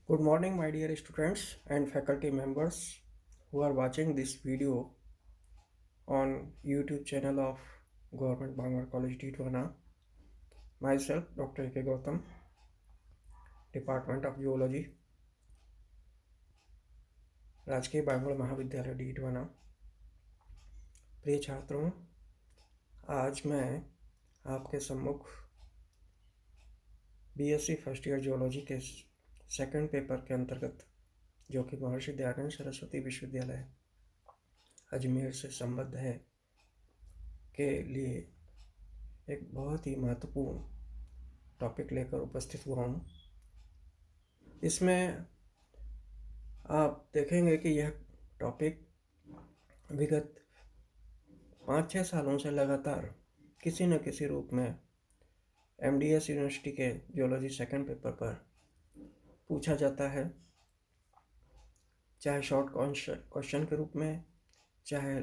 Good morning, my dear students and faculty members who are watching this video on YouTube channel of Government Bangalore College Didwana. Myself, Dr. A.K. Gautam, Department of Geology, राजकीय बांग्ला महाविद्यालय डीडवाना। प्रिय छात्रों, आज मैं आपके सम्मुख BSc first year geology के second paper के अंतर्गत, जो कि महर्षि दयानंद सरस्वती विश्वविद्यालय अजमेर से संबद्ध है, के लिए एक बहुत ही महत्वपूर्ण टॉपिक लेकर उपस्थित हुआ हूँ। इसमें आप देखेंगे कि यह टॉपिक विगत 5-6 सालों से लगातार किसी न किसी रूप में एमडीएस यूनिवर्सिटी के जियोलॉजी सेकंड पेपर पर पूछा जाता है, चाहे शॉर्ट क्वेश्चन के रूप में, चाहे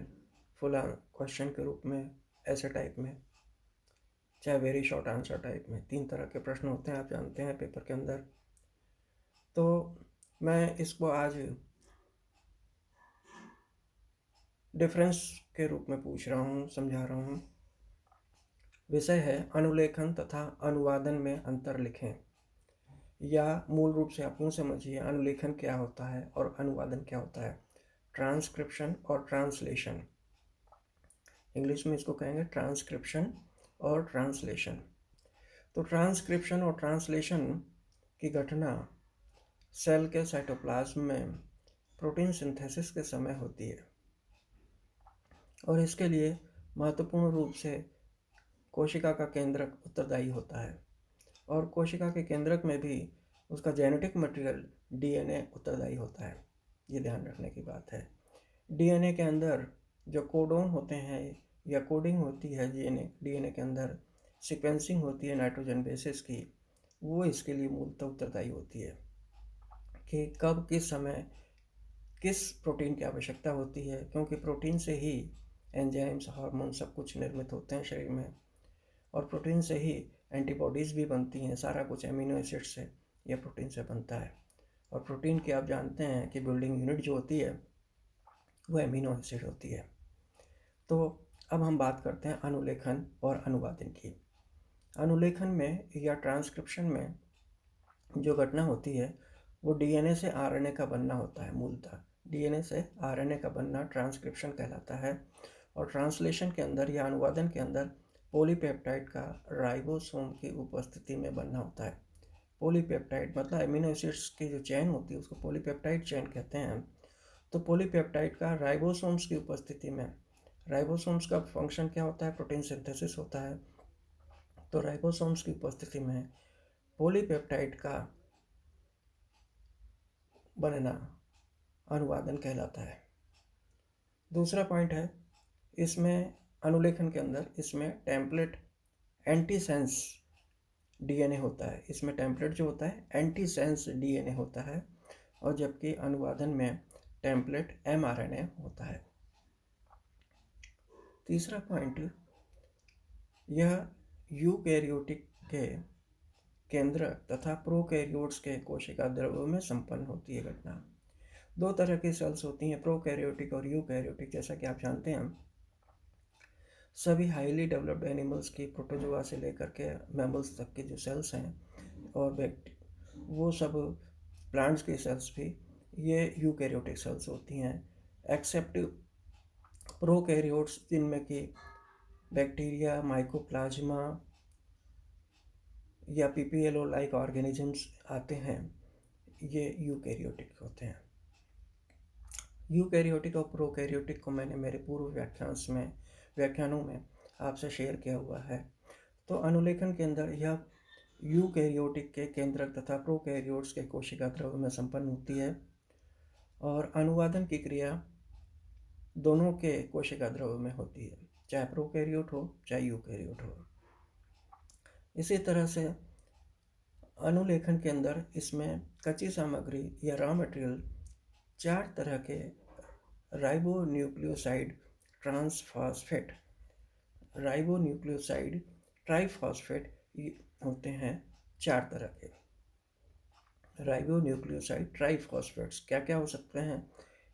फुल क्वेश्चन के रूप में, ऐसे टाइप में, चाहे वेरी शॉर्ट आंसर टाइप में। 3 तरह के प्रश्न होते हैं, आप जानते हैं, पेपर के अंदर। तो मैं इसको आज डिफरेंस के रूप में पूछ रहा हूँ, समझा रहा हूँ। विषय है अनुलेखन तथा अनुवादन में अंतर लिखें, या मूल रूप से आप यूँ समझिए, अनुलेखन क्या होता है और अनुवादन क्या होता है। ट्रांसक्रिप्शन और ट्रांसलेशन, इंग्लिश में इसको कहेंगे ट्रांसक्रिप्शन और ट्रांसलेशन। तो ट्रांसक्रिप्शन और ट्रांसलेशन की घटना सेल के साइटोप्लाज्म में प्रोटीन सिंथेसिस के समय होती है, और इसके लिए महत्वपूर्ण रूप से कोशिका का केंद्रक उत्तरदायी होता है, और कोशिका के केंद्रक में भी उसका जेनेटिक मटेरियल डीएनए उत्तरदायी होता है। ये ध्यान रखने की बात है। डीएनए के अंदर जो कोडोन होते हैं या कोडिंग होती है, डीएनए के अंदर सीक्वेंसिंग होती है नाइट्रोजन बेसिस की, वो इसके लिए मूलतः उत्तरदायी होती है कि कब किस समय किस प्रोटीन की आवश्यकता होती है, क्योंकि प्रोटीन से ही एंजाइम्स, हार्मोन सब कुछ निर्मित होते हैं शरीर में, और प्रोटीन से ही एंटीबॉडीज़ भी बनती हैं। सारा कुछ एमिनो एसिड से या प्रोटीन से बनता है, और प्रोटीन की आप जानते हैं कि बिल्डिंग यूनिट जो होती है वो एमिनो एसिड होती है। तो अब हम बात करते हैं अनुलेखन और अनुवादन की। अनुलेखन में या ट्रांसक्रिप्शन में जो घटना होती है वो डीएनए से आरएनए का बनना होता है। मूलतः डीएनए से आरएनए का बनना ट्रांसक्रिप्शन कहलाता है, और ट्रांसलेशन के अंदर या अनुवादन के अंदर पॉलीपेप्टाइड का राइबोसोम की उपस्थिति में बनना होता है। पॉलीपेप्टाइड मतलब एमिनो एसिड्स की जो चेन होती है उसको पॉलीपेप्टाइड चेन कहते हैं। तो पॉलीपेप्टाइड का राइबोसोम्स की उपस्थिति में, राइबोसोम्स का फंक्शन क्या होता है? प्रोटीन सिंथेसिस होता है। तो राइबोसोम्स की उपस्थिति में पॉलीपेप्टाइड का बनना अनुवादन कहलाता है। दूसरा पॉइंट है, इसमें अनुलेखन के अंदर इसमें टेम्पलेट एंटीसेंस डीएनए होता है। इसमें टेम्पलेट जो होता है एंटीसेंस डीएनए होता है, और जबकि अनुवादन में टेम्पलेट एमआरएनए होता है। तीसरा पॉइंट, यह यूकैरियोटिक के केंद्रक तथा प्रोकैरियोट्स के कोशिका द्रव्य में संपन्न होती है घटना। 2 तरह की सेल्स होती हैं, प्रोकैरियोटिक और यूकैरियोटिक। जैसा कि आप जानते हैं, सभी हाईली डेवलप्ड एनिमल्स की, प्रोटोजोआ से लेकर के मैमल्स तक की जो सेल्स हैं, और वो सब प्लांट्स की सेल्स भी ये यूकैरियोटिक सेल्स होती हैं, एक्सेप्ट प्रोकैरियोट्स, जिनमें कि बैक्टीरिया, माइकोप्लाज्मा या पीपीएलओ लाइक ऑर्गेनिजम्स आते हैं, ये यूकैरियोटिक होते हैं। यूकैरियोटिक और प्रोकैरियोटिक को मैंने मेरे पूर्व व्याख्यानों में आपसे शेयर किया हुआ है। तो अनुलेखन के अंदर यह यूकैरियोटिक के केंद्रक तथा प्रोकैरियोट्स के कोशिका द्रव्य में संपन्न होती है, और अनुवादन की क्रिया दोनों के कोशिका द्रव्य में होती है, चाहे प्रोकैरियोट हो चाहे यूकैरियोट हो। इसी तरह से अनुलेखन के अंदर इसमें कच्ची सामग्री या रॉ मटेरियल 4 तरह के राइबोन्यूक्लियोसाइड ट्राइफॉस्फेट होते हैं, 4 तरह के। राइबोन्यूक्लियोसाइड ट्राइफॉस्फेट्स क्या क्या हो सकते हैं?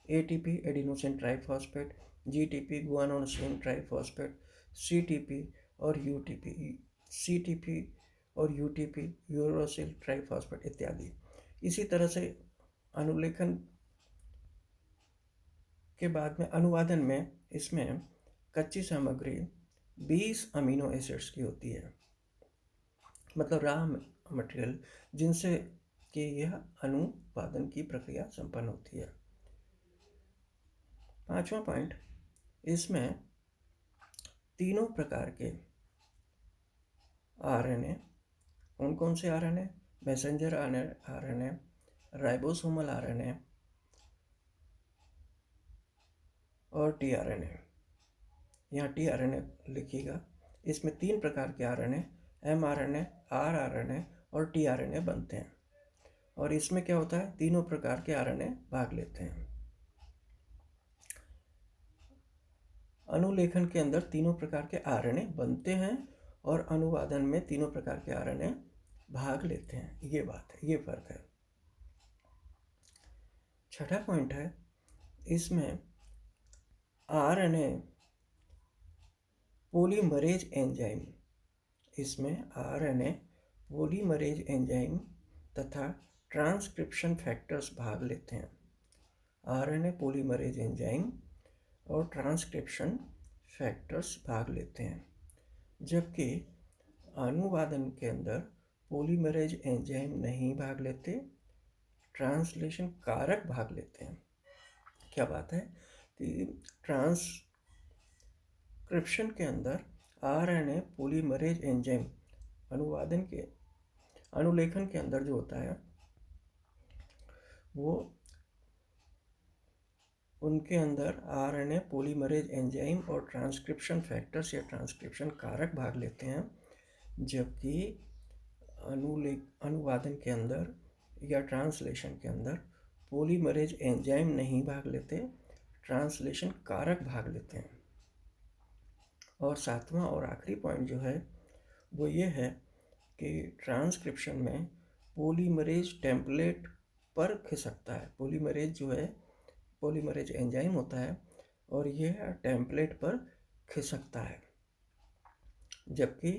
ATP adenosine triphosphate, GTP guanosine triphosphate, CTP और यूटीपी सीटीपी और यूटीपी यूरोसिल ट्राइफॉस्फेट इत्यादि। इसी तरह से अनुलेखन के बाद में अनुवादन में इसमें कच्ची सामग्री 20 अमीनो एसिड्स की होती है, मतलब रॉ मटेरियल, जिनसे कि यह अनुवादन की प्रक्रिया संपन्न होती है। 5वां पॉइंट, इसमें तीनों प्रकार के आरएनए, कौन कौन से RNA? Messenger RNA, ribosomal RNA और टीआरएनए। यहाँ टीआरएनए लिखिएगा। इसमें 3 प्रकार के आरएनए, एमआरएनए, आरआरएनए और टीआरएनए बनते हैं। और इसमें क्या होता है? तीनों प्रकार के आरएनए भाग लेते हैं। अनुलेखन के अंदर तीनों प्रकार के आरएनए बनते हैं और अनुवादन में तीनों प्रकार के आरएनए भाग लेते हैं। ये बात है, ये फर्क है। 6ठा पॉइंट है, इसमें आरएनए पॉलीमरेज एंजाइम, इसमें आरएनए पॉलीमरेज एंजाइम तथा ट्रांसक्रिप्शन फैक्टर्स भाग लेते हैं। आरएनए पॉलीमरेज एंजाइम और ट्रांसक्रिप्शन फैक्टर्स भाग लेते हैं, जबकि अनुवादन के अंदर पॉलीमरेज एंजाइम नहीं भाग लेते, ट्रांसलेशन कारक भाग लेते हैं। क्या बात है कि ट्रांसक्रिप्शन के अंदर आरएनए पॉलीमरेज एंजाइम अनुलेखन के अंदर जो होता है वो उनके अंदर आरएनए पॉलीमरेज एंजाइम और ट्रांसक्रिप्शन फैक्टर्स या ट्रांसक्रिप्शन कारक भाग लेते हैं, जबकि अनुवादन के अंदर या ट्रांसलेशन के अंदर पॉलीमरेज एंजाइम नहीं भाग लेते, ट्रांसलेशन कारक भाग लेते हैं। और 7वां और आखिरी पॉइंट जो है वो ये है कि ट्रांसक्रिप्शन में पॉलीमरेज टेम्पलेट पर खिसकता है। पॉलीमरेज जो है, पॉलीमरेज एंजाइम होता है और यह टेम्पलेट पर खिसकता है, जबकि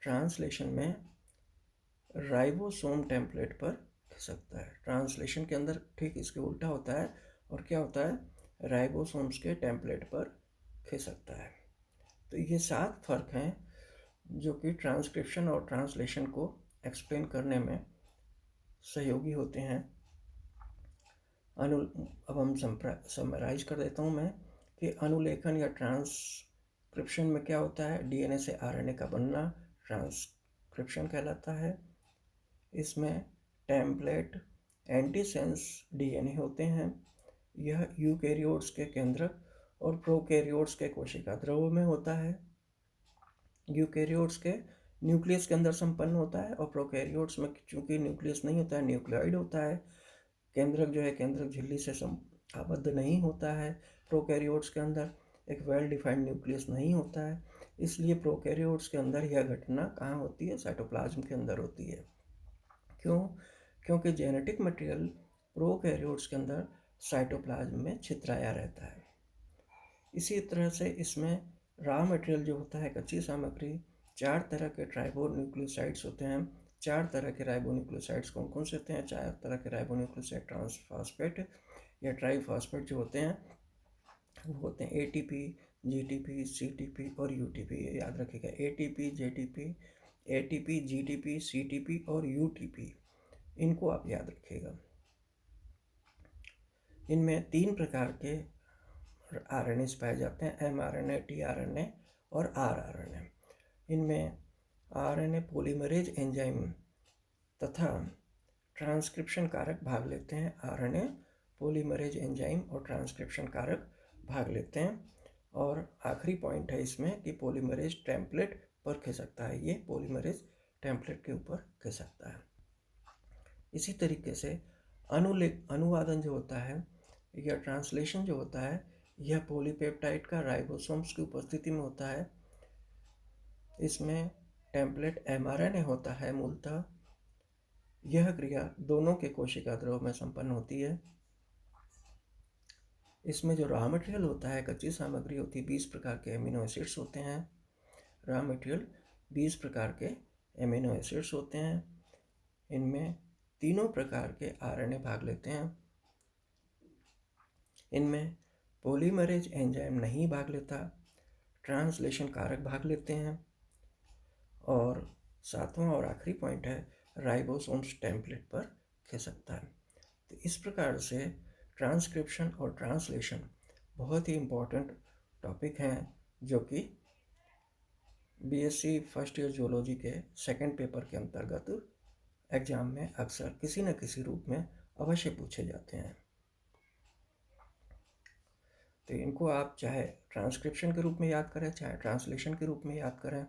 ट्रांसलेशन में राइबोसोम टेम्पलेट पर खिसकता है। ट्रांसलेशन के अंदर ठीक इसके उल्टा होता है और क्या होता है? राइबोसोम्स के टेम्पलेट पर खिसकता है। तो ये 7 फर्क हैं जो कि ट्रांसक्रिप्शन और ट्रांसलेशन को एक्सप्लेन करने में सहयोगी होते हैं। अब हम समराइज कर देता हूँ मैं कि अनुलेखन या ट्रांसक्रिप्शन में क्या होता है? डीएनए से आरएनए का बनना ट्रांसक्रिप्शन कहलाता है। इसमें टेम्पलेट एंटीसेंस डीएनए होते हैं। यह यूकैरियोट्स के केंद्रक और प्रोकैरियोट्स के कोशिका द्रव्य में होता है। यूकैरियोट्स के न्यूक्लियस के अंदर संपन्न होता है और प्रोकैरियोट्स में चूंकि न्यूक्लियस नहीं होता है, न्यूक्लियोइड होता है। केंद्रक जो है, केंद्रक झिल्ली से आबद्ध नहीं होता है। प्रोकैरियोट्स के अंदर एक वेल डिफाइंड न्यूक्लियस नहीं होता है, इसलिए प्रोकैरियोट्स के अंदर यह घटना कहाँ होती है? साइटोप्लाज्म के अंदर होती है। क्यों? क्योंकि जेनेटिक मटेरियल प्रोकैरियोट्स के अंदर साइटोप्लाज्म में छितराया रहता है। इसी तरह से इसमें रॉ मटेरियल जो होता है, कच्ची सामग्री, 4 तरह के ट्राइबोन्यूक्लियोसाइड्स होते हैं। 4 तरह के राइबोन्यूक्लियोसाइड्स कौन कौन से होते हैं? 4 तरह के राइबोन्यूक्लियोसाइड ट्रांसफॉस्फेट या ट्राइफॉस्फेट जो होते हैं वो होते हैं एटीपी, जीटीपी, सीटीपी और यूटीपी। ये याद रखिएगा, एटीपी, जीटीपी, सीटीपी और यूटीपी, इनको आप याद रखिएगा। इनमें 3 प्रकार के आरएनए पाए जाते हैं, एमआरएनए, टीआरएनए और आरआरएनए। इनमें आरएनए पॉलीमरेज एंजाइम तथा ट्रांसक्रिप्शन कारक भाग लेते हैं। आरएनए पॉलीमरेज एंजाइम और ट्रांसक्रिप्शन कारक भाग लेते हैं। और आखिरी पॉइंट है इसमें कि पॉलीमरेज टेम्पलेट पर खिसकता है। ये पॉलीमरेज टेम्पलेट के ऊपर खिसकता है। इसी तरीके से अनुवादन जो होता है या ट्रांसलेशन जो होता है, यह पॉलीपेप्टाइड का राइबोसोम्स की उपस्थिति में होता है। इसमें टेम्पलेट एमआरएनए होता है मूलतः, यह क्रिया दोनों के कोशिका द्रव में संपन्न होती है। इसमें जो रॉ मटेरियल होता है, कच्ची सामग्री होती है, 20 प्रकार के एमिनो एसिड्स होते हैं। रॉ मटेरियल 20 प्रकार के एमिनो एसिड्स होते हैं। इनमें तीनों प्रकार के आरएनए भाग लेते हैं। इनमें पॉलीमरेज एंजाइम नहीं भाग लेता, ट्रांसलेशन कारक भाग लेते हैं। और सातवां और आखिरी पॉइंट है, राइबोसोम्स टेम्पलेट पर खिसकता है। तो इस प्रकार से ट्रांसक्रिप्शन और ट्रांसलेशन बहुत ही इम्पोर्टेंट टॉपिक हैं, जो कि बीएससी फर्स्ट ईयर जूलॉजी के सेकंड पेपर के अंतर्गत एग्जाम में अक्सर किसी न किसी रूप में अवश्य पूछे जाते हैं। तो इनको आप चाहे ट्रांसक्रिप्शन के रूप में याद करें, चाहे ट्रांसलेशन के रूप में याद करें,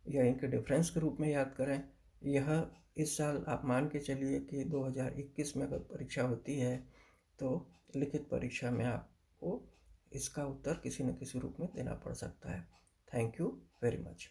या इनके डिफरेंस के रूप में याद करें। यह इस साल आप मान के चलिए कि 2021 में अगर परीक्षा होती है तो लिखित परीक्षा में आपको इसका उत्तर किसी न किसी रूप में देना पड़ सकता है। Thank you very much.